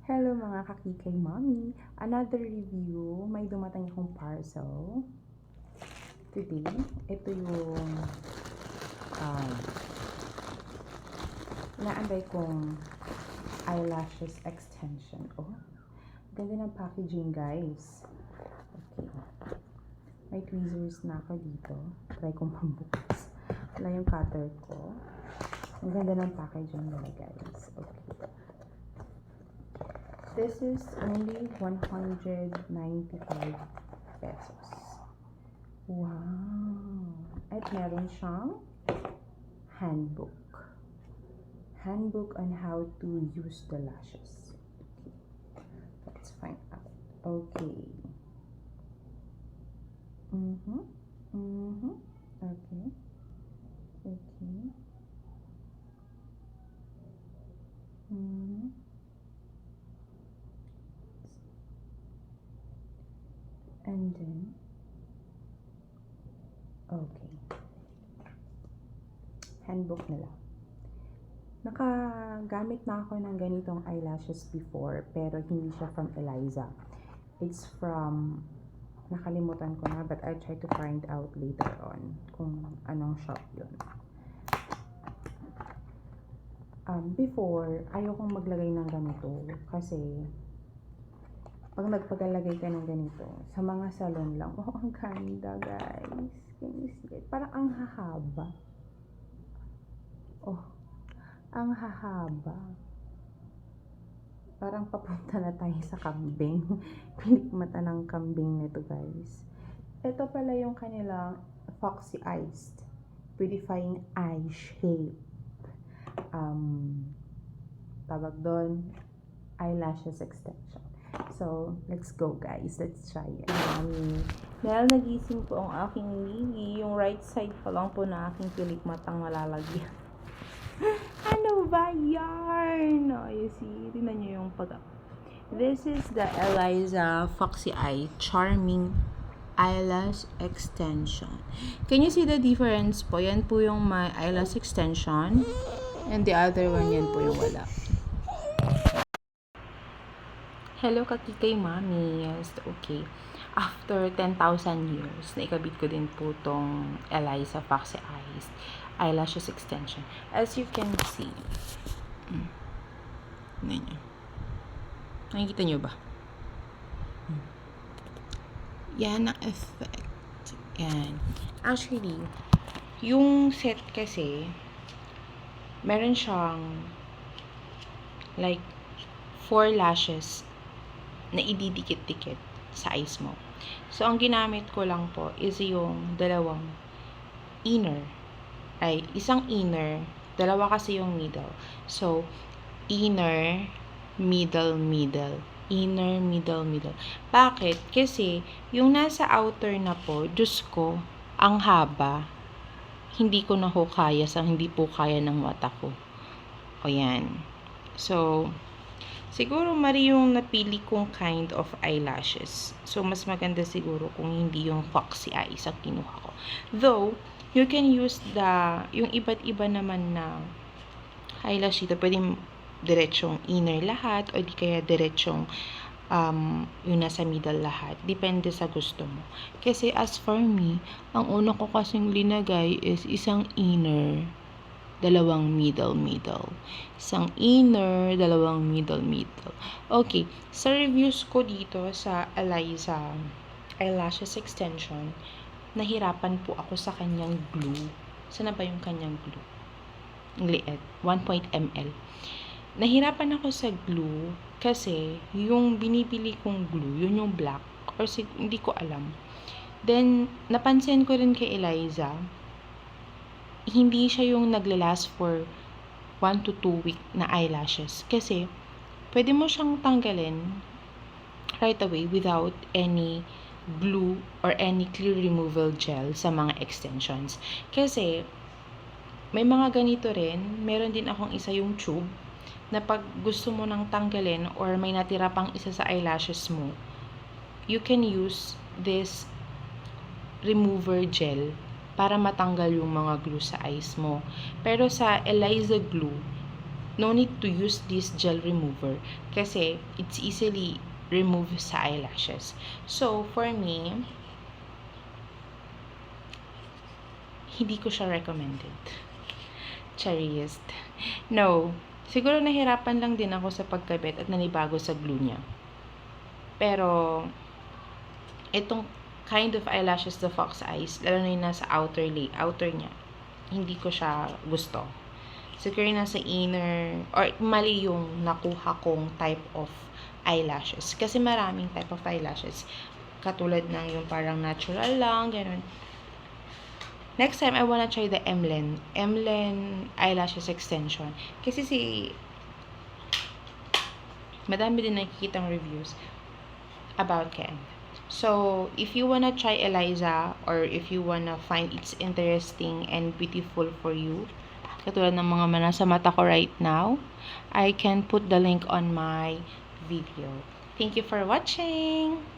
Hello mga kakikay mommy! Another review, may dumating akong parcel. Today, ito yung inaanday kong eyelashes extension. Oh, ganda ng packaging guys. Okay. May tweezers na ako dito. Try kong pambukas. Wala yung cutter ko. Ang ganda ng packaging nila guys. Okay. This is only 195 pesos. Wow! At meron siyang handbook. Handbook on how to use the lashes. Okay. Let's find out. Okay. Okay. Okay. And then, okay. Handbook nila. Nakagamit na ako ng ganitong eyelashes before, pero hindi siya from Eliza. It's from, nakalimutan ko na, but I'll try to find out later on kung anong shop yun. Before, ayokong maglagay ng ganito kasi pag nagpagalagay ka ng ganito, sa mga salon lang, oh, ang ganda, guys. Can you see it? Parang ang hahaba. Oh, ang hahaba. Parang papunta na tayo sa kambing. Pilik mata ng kambing nito, guys. Ito pala yung kanilang Foxy Eyes Beautifying Eye Shape. Tawag doon, eyelashes extension. So, let's go guys. Let's try it. Dahil nagising po ang aking Lily, yung right side pa lang po na aking pilik matang malalagyan. Ano ba yarn? Oh, you see, tingnan nyo yung pag... This is the Eliza Foxy Eye Charming Eyelash Extension. Can you see the difference po? Yan po yung my eyelash extension. And the other one, yan po yung wala. Hello, kakikay mami. Yes, okay. After 10,000 years, naikabit ko din po tong Eliza Foxy Eyes Eyelashes Extension. As you can see, nakikita nyo ba? Yan ang effect. Yan. Actually, yung set kasi, meron siyang like 4 lashes na ididikit-dikit sa eyes mo. So, ang ginamit ko lang po is yung dalawang inner. Ay, isang inner, dalawa kasi yung middle. So, inner, middle, middle. Inner, middle, middle. Bakit? Kasi, yung nasa outer na po, Diyos ko, ang haba. Hindi ko na ho kaya hindi po kaya ng mata ko. O yan. So, siguro mali yung napili kong kind of eyelashes. So, mas maganda siguro kung hindi yung Foxy Eyes ang kinuha ko. Though, you can use yung iba't iba naman na eyelash dito. Pwedeng diretsong inner lahat o di kaya diretsong yung nasa middle lahat. Depende sa gusto mo. Kasi as for me, ang una ko kasing linagay is isang inner, dalawang middle. Isang inner, dalawang middle. Okay, sa reviews ko dito sa Eliza Eyelashes Extension, nahirapan po ako sa kanyang glue. Sana ba yung kanyang glue? Ang liit, 1 ml. Nahirapan ako sa glue kasi yung binibili kong glue, yun yung black, or hindi ko alam. Then, napansin ko rin kay Eliza, hindi siya yung naglalast for 1 to 2 week na eyelashes. Kasi, pwede mo siyang tanggalin right away without any glue or any clear removal gel sa mga extensions. Kasi, may mga ganito rin. Meron din akong isa yung tube na pag gusto mo nang tanggalin or may natira pang isa sa eyelashes mo, you can use this remover gel para matanggal yung mga glue sa eyes mo. Pero sa Eliza glue, no need to use this gel remover kasi it's easily removed sa eyelashes. So, for me, hindi ko siya recommended. Charis. No. Siguro nahirapan lang din ako sa pagkabit at nanibago sa glue niya. Pero, itong kind of eyelashes, the fox eyes, lalo na yung nasa outer niya, hindi ko siya gusto. Siguro nasa inner, or mali yung nakuha kong type of eyelashes. Kasi maraming type of eyelashes. Katulad ng yung parang natural lang, ganun. Next time, I wanna try the Emlen eyelashes extension. Kasi madami din nakikitang reviews about Ken. So, if you wanna try Eliza, or if you wanna find it's interesting and beautiful for you, katulad ng mga nasa mata ko right now, I can put the link on my video. Thank you for watching!